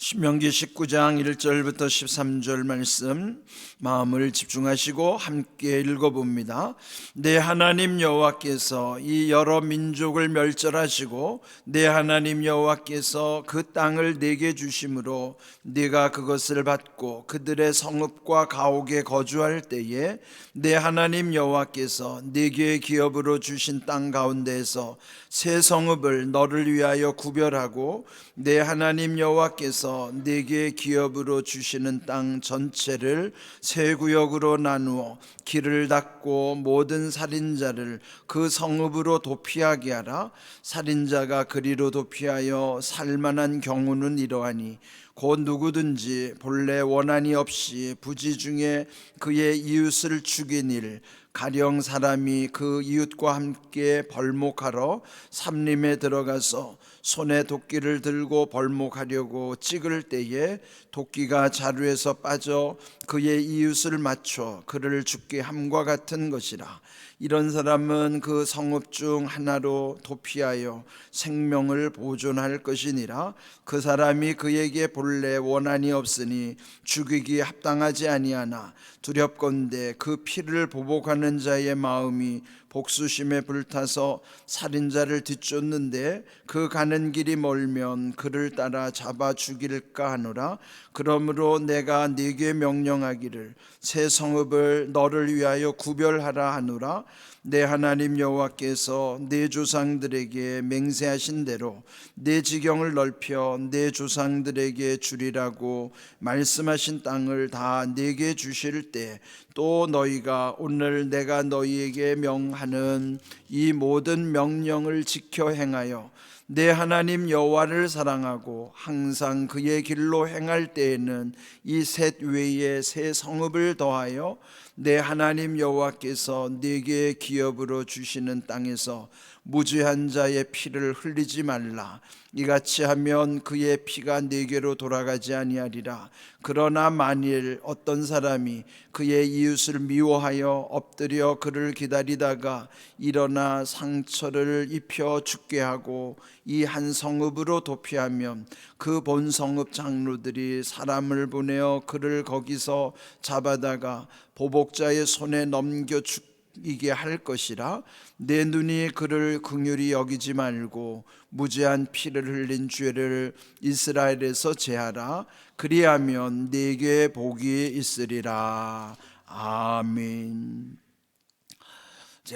신명기 19장 1절부터 13절 말씀 마음을 집중하시고 함께 읽어봅니다. 내 하나님 여호와께서 이 여러 민족을 멸절하시고 내 하나님 여호와께서 그 땅을 내게 주심으로 네가 그것을 받고 그들의 성읍과 가옥에 거주할 때에 내 하나님 여호와께서 네게 기업으로 주신 땅 가운데에서 새 성읍을 너를 위하여 구별하고 내 하나님 여호와께서 네게 기업으로 주시는 땅 전체를 세 구역으로 나누어 길을 닫고 모든 살인자를 그 성읍으로 도피하게 하라. 살인자가 그리로 도피하여 살만한 경우는 이러하니 곧 누구든지 본래 원한이 없이 부지 중에 그의 이웃을 죽인 일, 가령 사람이 그 이웃과 함께 벌목하러 삼림에 들어가서 손에 도끼를 들고 벌목하려고 찍을 때에 도끼가 자루에서 빠져 그의 이웃을 맞춰 그를 죽게 함과 같은 것이라. 이런 사람은 그 성읍 중 하나로 도피하여 생명을 보존할 것이니라. 그 사람이 그에게 본래 원한이 없으니 죽이기 합당하지 아니하나 두렵건대 그 피를 보복하는 자의 마음이 복수심에 불타서 살인자를 뒤쫓는데 그 가는 길이 멀면 그를 따라 잡아 죽일까 하노라. 그러므로 내가 네게 명령하기를 새 성읍을 너를 위하여 구별하라 하노라. 내 하나님 여호와께서 내 조상들에게 맹세하신 대로 내 지경을 넓혀 내 조상들에게 주리라고 말씀하신 땅을 다 내게 주실 때 또 너희가 오늘 내가 너희에게 명하는 이 모든 명령을 지켜 행하여 내 하나님 여호와를 사랑하고 항상 그의 길로 행할 때에는 이 셋 외에 새 성읍을 더하여 내 하나님 여호와께서 네게 기업으로 주시는 땅에서 무죄한 자의 피를 흘리지 말라. 이같이 하면 그의 피가 네게로 돌아가지 아니하리라. 그러나 만일 어떤 사람이 그의 이웃을 미워하여 엎드려 그를 기다리다가 일어나 상처를 입혀 죽게 하고 이 한 성읍으로 도피하면 그 본 성읍 장로들이 사람을 보내어 그를 거기서 잡아다가 보복자의 손에 넘겨 죽이게 할 것이라. 내 눈이 그를 긍휼히 여기지 말고 무죄한 피를 흘린 죄를 이스라엘에서 제하라. 그리하면 네게 복이 있으리라. 아멘.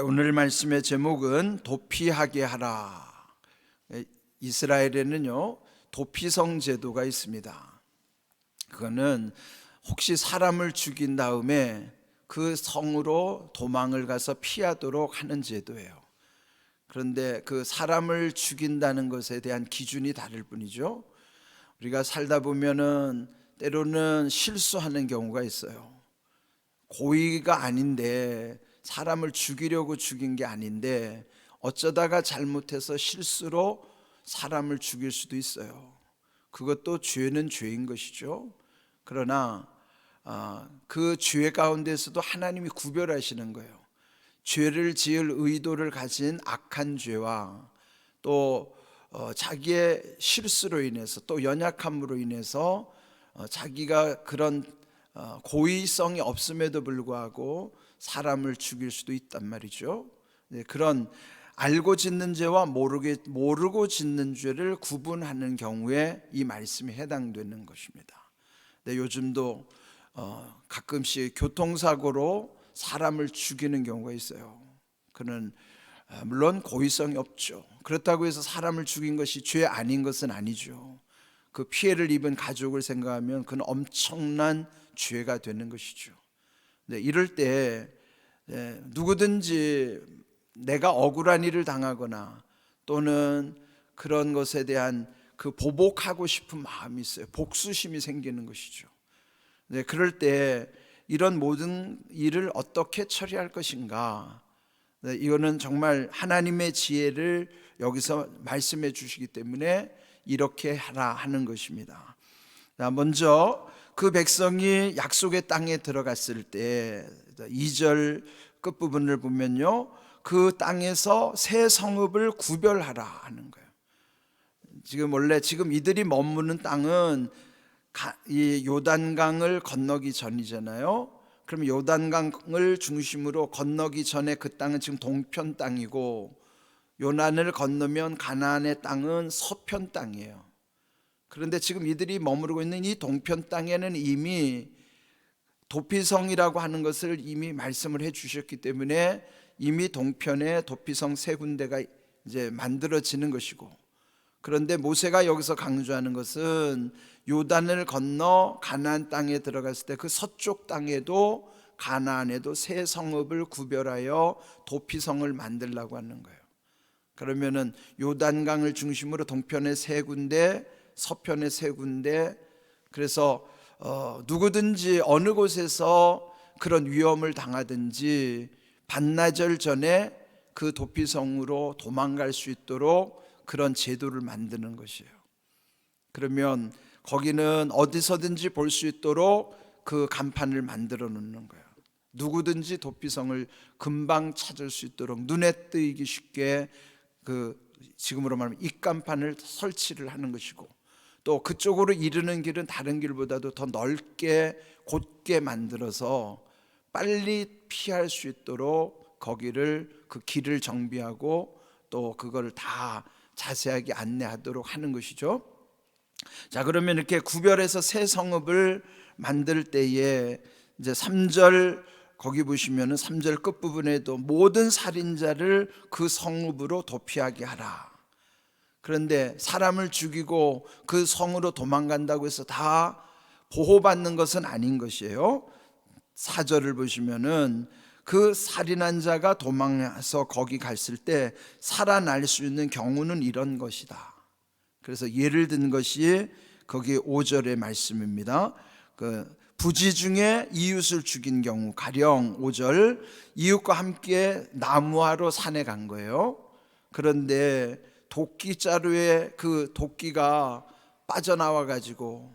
오늘 말씀의 제목은 도피하게 하라. 이스라엘에는요 도피성 제도가 있습니다. 그거는 혹시 사람을 죽인 다음에 그 성으로 도망을 가서 피하도록 하는 제도예요. 그런데 그 사람을 죽인다는 것에 대한 기준이 다를 뿐이죠. 우리가 살다 보면은 때로는 실수하는 경우가 있어요. 고의가 아닌데, 사람을 죽이려고 죽인 게 아닌데 어쩌다가 잘못해서 실수로 사람을 죽일 수도 있어요. 그것도 죄는 죄인 것이죠. 그러나 그 죄 가운데서도 하나님이 구별하시는 거예요. 죄를 지을 의도를 가진 악한 죄와 또 자기의 실수로 인해서 또 연약함으로 인해서 자기가 그런 고의성이 없음에도 불구하고 사람을 죽일 수도 있단 말이죠. 그런 알고 짓는 죄와 모르고 짓는 죄를 구분하는 경우에 이 말씀이 해당되는 것입니다. 요즘도 가끔씩 교통사고로 사람을 죽이는 경우가 있어요. 그는 물론 고의성이 없죠. 그렇다고 해서 사람을 죽인 것이 죄 아닌 것은 아니죠. 그 피해를 입은 가족을 생각하면 그는 엄청난 죄가 되는 것이죠. 이럴 때 누구든지 내가 억울한 일을 당하거나 또는 그런 것에 대한 그 보복하고 싶은 마음이 있어요. 복수심이 생기는 것이죠. 그럴 때 이런 모든 일을 어떻게 처리할 것인가, 이거는 정말 하나님의 지혜를 여기서 말씀해 주시기 때문에 이렇게 하라 하는 것입니다. 먼저 그 백성이 약속의 땅에 들어갔을 때 2절 끝부분을 보면요, 그 땅에서 새 성읍을 구별하라 하는 거예요. 지금 원래 이들이 머무는 땅은 이 요단강을 건너기 전이잖아요. 그럼 요단강을 중심으로 건너기 전에 그 땅은 지금 동편 땅이고, 요단을 건너면 가나안의 땅은 서편 땅이에요. 그런데 지금 이들이 머무르고 있는 이 동편 땅에는 이미 도피성이라고 하는 것을 이미 말씀을 해 주셨기 때문에 이미 동편에 도피성 세 군데가 이제 만들어지는 것이고, 그런데 모세가 여기서 강조하는 것은 요단을 건너 가나안 땅에 들어갔을 때 그 서쪽 땅에도 가나안에도 세 성읍을 구별하여 도피성을 만들려고 하는 거예요. 그러면은 요단강을 중심으로 동편에 세 군데, 서편에 세 군데, 그래서 누구든지 어느 곳에서 그런 위험을 당하든지 반나절 전에 그 도피성으로 도망갈 수 있도록 그런 제도를 만드는 것이에요. 그러면 거기는 어디서든지 볼 수 있도록 그 간판을 만들어 놓는 거예요. 누구든지 도피성을 금방 찾을 수 있도록 눈에 띄기 쉽게 그 지금으로 말하면 입간판을 설치를 하는 것이고, 또 그쪽으로 이르는 길은 다른 길보다도 더 넓게 곧게 만들어서 빨리 피할 수 있도록 거기를 그 길을 정비하고 또 그걸 다 자세하게 안내하도록 하는 것이죠. 자, 그러면 이렇게 구별해서 새 성읍을 만들 때에 이제 3절 거기 보시면은 3절 끝부분에도 모든 살인자를 그 성읍으로 도피하게 하라. 그런데 사람을 죽이고 그 성으로 도망간다고 해서 다 보호받는 것은 아닌 것이에요. 4절을 보시면은 그 살인한 자가 도망해서 거기 갔을 때 살아날 수 있는 경우는 이런 것이다. 그래서 예를 든 것이 거기 5절의 말씀입니다. 그 부지 중에 이웃을 죽인 경우, 가령 5절 이웃과 함께 나무하러 산에 간 거예요. 그런데 도끼 자루에 그 도끼가 빠져나와 가지고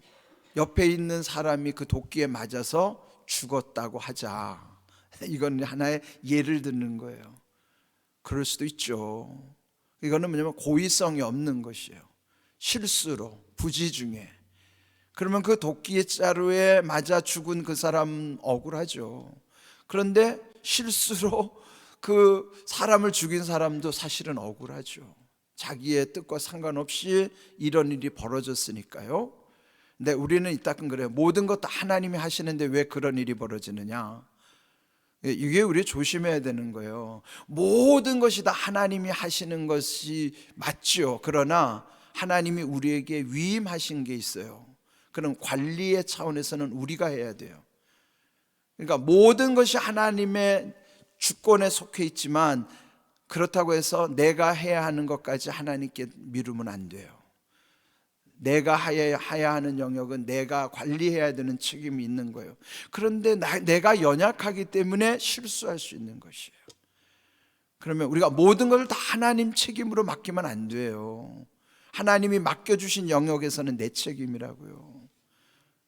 옆에 있는 사람이 그 도끼에 맞아서 죽었다고 하자. 이건 하나의 예를 드는 거예요. 그럴 수도 있죠. 이거는 뭐냐면 고의성이 없는 것이에요. 실수로, 부지 중에. 그러면 그 도끼의 자루에 맞아 죽은 그 사람 억울하죠. 그런데 실수로 그 사람을 죽인 사람도 사실은 억울하죠. 자기의 뜻과 상관없이 이런 일이 벌어졌으니까요. 근데 우리는 이따금 그래요. 모든 것 다 하나님이 하시는데 왜 그런 일이 벌어지느냐. 이게 우리 조심해야 되는 거예요. 모든 것이 다 하나님이 하시는 것이 맞죠. 그러나 하나님이 우리에게 위임하신 게 있어요. 그럼 관리의 차원에서는 우리가 해야 돼요. 그러니까 모든 것이 하나님의 주권에 속해 있지만 그렇다고 해서 내가 해야 하는 것까지 하나님께 미루면 안 돼요. 내가 해야 하는 영역은 내가 관리해야 되는 책임이 있는 거예요. 그런데 내가 연약하기 때문에 실수할 수 있는 것이에요. 그러면 우리가 모든 걸 다 하나님 책임으로 맡기면 안 돼요. 하나님이 맡겨주신 영역에서는 내 책임이라고요.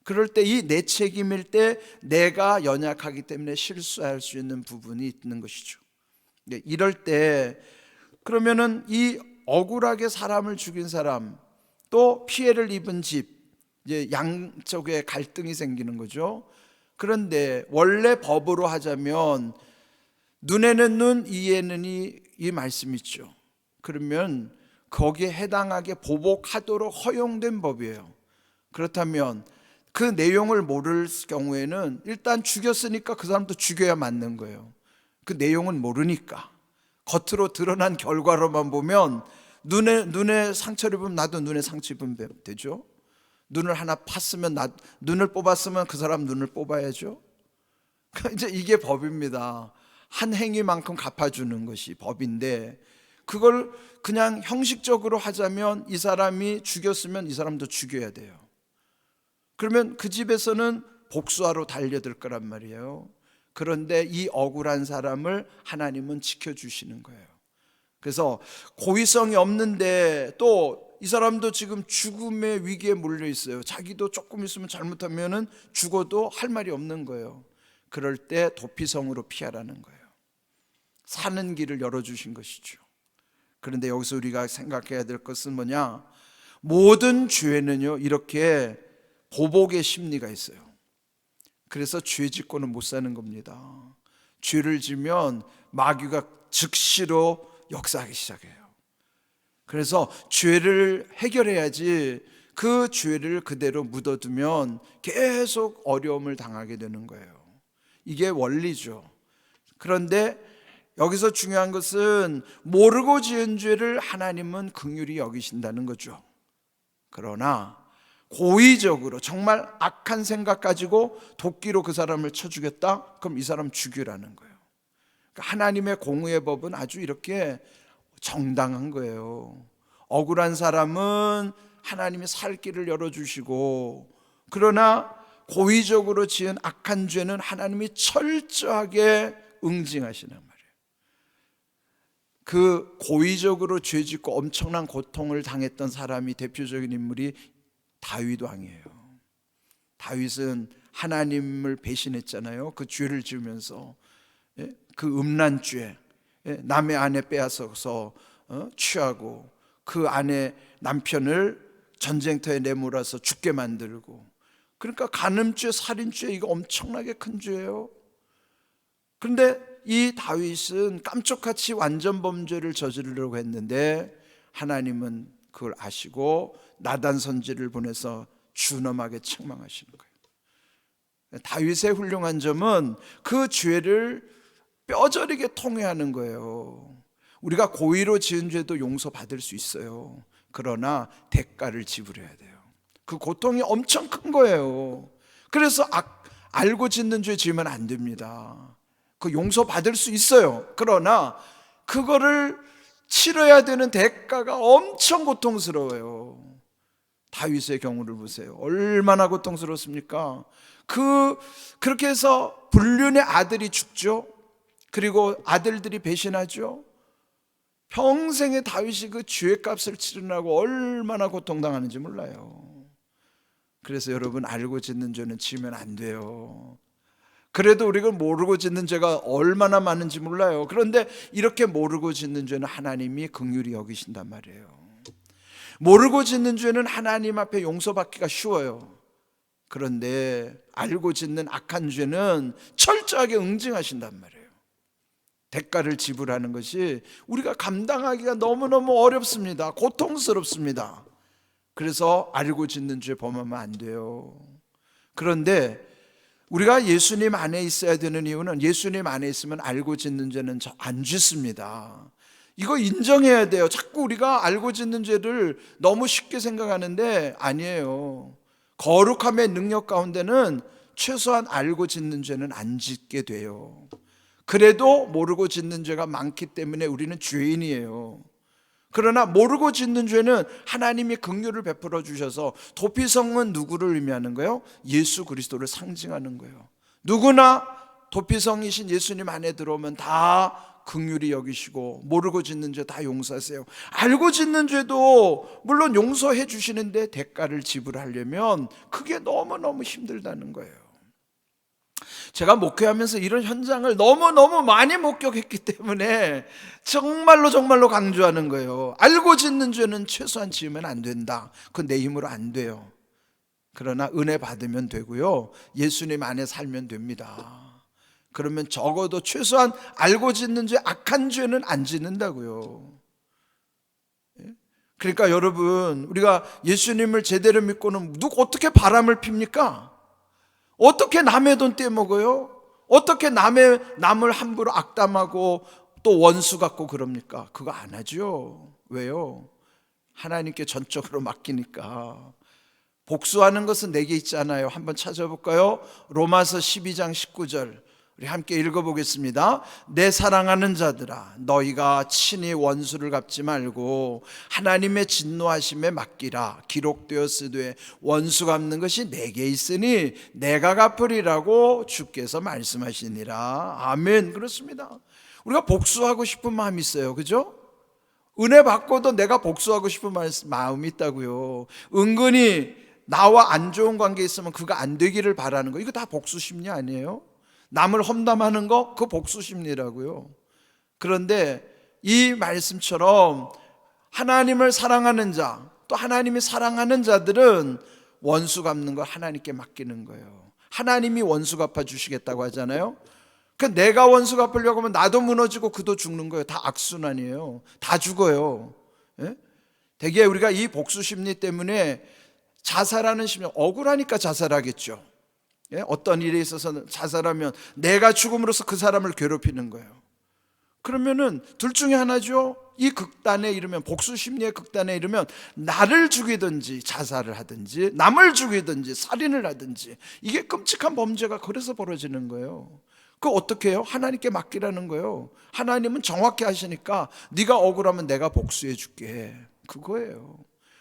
그럴 때 이 내 책임일 때 내가 연약하기 때문에 실수할 수 있는 부분이 있는 것이죠. 이럴 때 그러면은 이 억울하게 사람을 죽인 사람, 또 피해를 입은 집, 이제 양쪽에 갈등이 생기는 거죠. 그런데 원래 법으로 하자면 눈에는 눈, 이에는 이 말씀 있죠. 그러면 거기에 해당하게 보복하도록 허용된 법이에요. 그렇다면 그 내용을 모를 경우에는 일단 죽였으니까 그 사람도 죽여야 맞는 거예요. 그 내용은 모르니까. 겉으로 드러난 결과로만 보면 눈에 상처를 입으면 나도 눈에 상처 입으면 되죠. 눈을 하나 팠으면 눈을 뽑았으면 그 사람 눈을 뽑아야죠. 이제 이게 법입니다. 한 행위만큼 갚아주는 것이 법인데, 그걸 그냥 형식적으로 하자면 이 사람이 죽였으면 이 사람도 죽여야 돼요. 그러면 그 집에서는 복수하러 달려들 거란 말이에요. 그런데 이 억울한 사람을 하나님은 지켜주시는 거예요. 그래서 고의성이 없는데 또 이 사람도 지금 죽음의 위기에 몰려 있어요. 자기도 조금 있으면 잘못하면 죽어도 할 말이 없는 거예요. 그럴 때 도피성으로 피하라는 거예요. 사는 길을 열어주신 것이죠. 그런데 여기서 우리가 생각해야 될 것은 뭐냐? 모든 죄는요 이렇게 보복의 심리가 있어요. 그래서 죄 짓고는 못 사는 겁니다. 죄를 지면 마귀가 즉시로 역사하기 시작해요. 그래서 죄를 해결해야지 그 죄를 그대로 묻어두면 계속 어려움을 당하게 되는 거예요. 이게 원리죠. 그런데 여기서 중요한 것은 모르고 지은 죄를 하나님은 긍휼히 여기신다는 거죠. 그러나 고의적으로 정말 악한 생각 가지고 도끼로 그 사람을 쳐 죽였다? 그럼 이 사람 죽이라는 거예요. 그러니까 하나님의 공의의 법은 아주 이렇게 정당한 거예요. 억울한 사람은 하나님이 살 길을 열어주시고, 그러나 고의적으로 지은 악한 죄는 하나님이 철저하게 응징하시는 말이에요. 그 고의적으로 죄 짓고 엄청난 고통을 당했던 사람이 대표적인 인물이 다윗 왕이에요. 다윗은 하나님을 배신했잖아요. 그 죄를 지으면서, 그 음란죄, 남의 아내 빼앗아서 취하고 그 아내 남편을 전쟁터에 내몰아서 죽게 만들고, 그러니까 간음죄, 살인죄, 이거 엄청나게 큰 죄예요. 그런데 이 다윗은 깜짝같이 완전 범죄를 저지르려고 했는데 하나님은 그걸 아시고 나단 선지를 보내서 준엄하게 책망하시는 거예요. 다윗의 훌륭한 점은 그 죄를 뼈저리게 통회하는 거예요. 우리가 고의로 지은 죄도 용서받을 수 있어요. 그러나 대가를 지불해야 돼요. 그 고통이 엄청 큰 거예요. 그래서 알고 짓는 죄 지으면 안 됩니다. 그 용서받을 수 있어요. 그러나 그거를 치러야 되는 대가가 엄청 고통스러워요. 다윗의 경우를 보세요. 얼마나 고통스럽습니까? 그렇게 해서 불륜의 아들이 죽죠. 그리고 아들들이 배신하죠. 평생에 다윗이 그 죄값을 치르느라고 얼마나 고통당하는지 몰라요. 그래서 여러분, 알고 짓는 죄는 지으면 안 돼요. 그래도 우리가 모르고 짓는 죄가 얼마나 많은지 몰라요. 그런데 이렇게 모르고 짓는 죄는 하나님이 긍휼히 여기신단 말이에요. 모르고 짓는 죄는 하나님 앞에 용서받기가 쉬워요. 그런데 알고 짓는 악한 죄는 철저하게 응징하신단 말이에요. 대가를 지불하는 것이 우리가 감당하기가 너무너무 어렵습니다. 고통스럽습니다. 그래서 알고 짓는 죄 범하면 안 돼요. 그런데 우리가 예수님 안에 있어야 되는 이유는, 예수님 안에 있으면 알고 짓는 죄는 안 짓습니다. 이거 인정해야 돼요. 자꾸 우리가 알고 짓는 죄를 너무 쉽게 생각하는데 아니에요. 거룩함의 능력 가운데는 최소한 알고 짓는 죄는 안 짓게 돼요. 그래도 모르고 짓는 죄가 많기 때문에 우리는 죄인이에요. 그러나 모르고 짓는 죄는 하나님이 긍휼을 베풀어 주셔서, 도피성은 누구를 의미하는 거예요? 예수 그리스도를 상징하는 거예요. 누구나 도피성이신 예수님 안에 들어오면 다 긍휼히 여기시고 모르고 짓는 죄 다 용서하세요. 알고 짓는 죄도 물론 용서해 주시는데 대가를 지불하려면 그게 너무너무 힘들다는 거예요. 제가 목회하면서 이런 현장을 너무너무 많이 목격했기 때문에 정말로 강조하는 거예요. 알고 짓는 죄는 최소한 지으면 안 된다. 그건 내 힘으로 안 돼요. 그러나 은혜 받으면 되고요, 예수님 안에 살면 됩니다. 그러면 적어도 최소한 알고 짓는 죄, 악한 죄는 안 짓는다고요. 그러니까 여러분, 우리가 예수님을 제대로 믿고는 어떻게 바람을 핍니까? 어떻게 남의 돈 떼먹어요? 어떻게 남을 함부로 악담하고 또 원수 같고 그럽니까? 그거 안 하죠. 왜요? 하나님께 전적으로 맡기니까. 복수하는 것은 내게 있잖아요. 한번 찾아볼까요? 로마서 12장 19절 우리 함께 읽어보겠습니다. 내 사랑하는 자들아, 너희가 친히 원수를 갚지 말고 하나님의 진노하심에 맡기라. 기록되었으되 원수 갚는 것이 내게 있으니 내가 갚으리라고 주께서 말씀하시니라. 아멘. 그렇습니다. 우리가 복수하고 싶은 마음이 있어요. 그죠? 은혜 받고도 내가 복수하고 싶은 마음이 있다고요. 은근히 나와 안 좋은 관계 있으면 그거 안 되기를 바라는 거, 이거 다 복수 심리 아니에요? 남을 험담하는 거, 그 복수 심리라고요. 그런데 이 말씀처럼 하나님을 사랑하는 자, 또 하나님이 사랑하는 자들은 원수 갚는 걸 하나님께 맡기는 거예요. 하나님이 원수 갚아주시겠다고 하잖아요. 그러니까 내가 원수 갚으려고 하면 나도 무너지고 그도 죽는 거예요. 다 악순환이에요. 다 죽어요. 예? 대개 우리가 이 복수 심리 때문에 자살하는 심리, 억울하니까 자살하겠죠. 예? 어떤 일에 있어서 자살하면 내가 죽음으로써 그 사람을 괴롭히는 거예요. 그러면은 둘 중에 하나죠. 이 극단에 이르면, 복수 심리의 극단에 이르면 나를 죽이든지 자살을 하든지 남을 죽이든지 살인을 하든지, 이게 끔찍한 범죄가 그래서 벌어지는 거예요. 그거 어떻게 해요? 하나님께 맡기라는 거예요. 하나님은 정확히 하시니까 네가 억울하면 내가 복수해 줄게, 그거예요.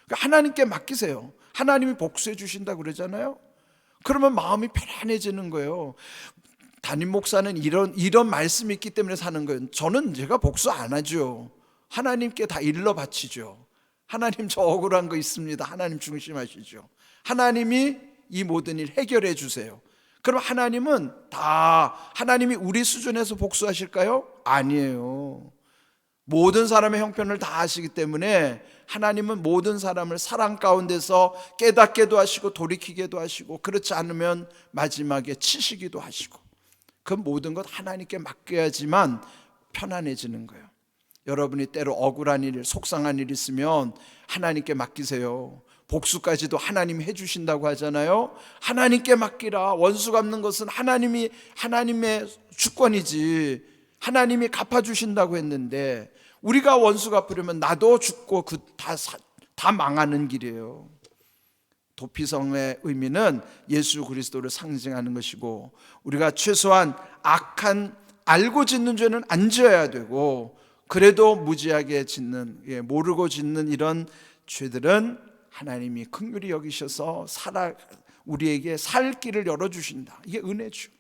그러니까 하나님께 맡기세요. 하나님이 복수해 주신다고 그러잖아요. 그러면 마음이 편안해지는 거예요. 담임 목사는 이런 말씀이 있기 때문에 사는 거예요. 저는 제가 복수 안 하죠. 하나님께 다 일러 바치죠. 하나님 저 억울한 거 있습니다. 하나님 중심하시죠. 하나님이 이 모든 일 해결해 주세요. 그럼 하나님이 우리 수준에서 복수하실까요? 아니에요. 모든 사람의 형편을 다 아시기 때문에 하나님은 모든 사람을 사랑 가운데서 깨닫게도 하시고 돌이키게도 하시고, 그렇지 않으면 마지막에 치시기도 하시고, 그 모든 것 하나님께 맡겨야지만 편안해지는 거예요. 여러분이 때로 억울한 일, 속상한 일 있으면 하나님께 맡기세요. 복수까지도 하나님이 해주신다고 하잖아요. 하나님께 맡기라. 원수 갚는 것은 하나님의 주권이지, 하나님이 갚아주신다고 했는데, 우리가 원수 갚으려면 나도 죽고 다 망하는 길이에요. 도피성의 의미는 예수 그리스도를 상징하는 것이고, 우리가 최소한 악한 알고 짓는 죄는 안 지어야 되고, 그래도 무지하게 짓는, 모르고 짓는 이런 죄들은 하나님이 긍휼히 여기셔서 우리에게 살 길을 열어주신다. 이게 은혜죠.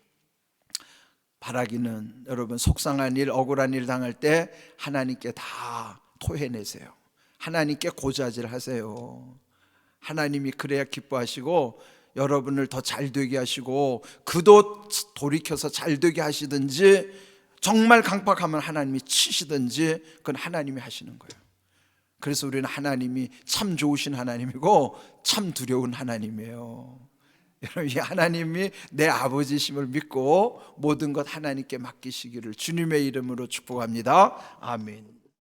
바라기는 여러분, 속상한 일, 억울한 일 당할 때 하나님께 다 토해내세요. 하나님께 고자질 하세요. 하나님이 그래야 기뻐하시고 여러분을 더 잘되게 하시고, 그도 돌이켜서 잘되게 하시든지, 정말 강팍하면 하나님이 치시든지, 그건 하나님이 하시는 거예요. 그래서 우리는 하나님이 참 좋으신 하나님이고 참 두려운 하나님이에요. 여러분, 이 하나님이 내 아버지심을 믿고 모든 것 하나님께 맡기시기를 주님의 이름으로 축복합니다. 아멘.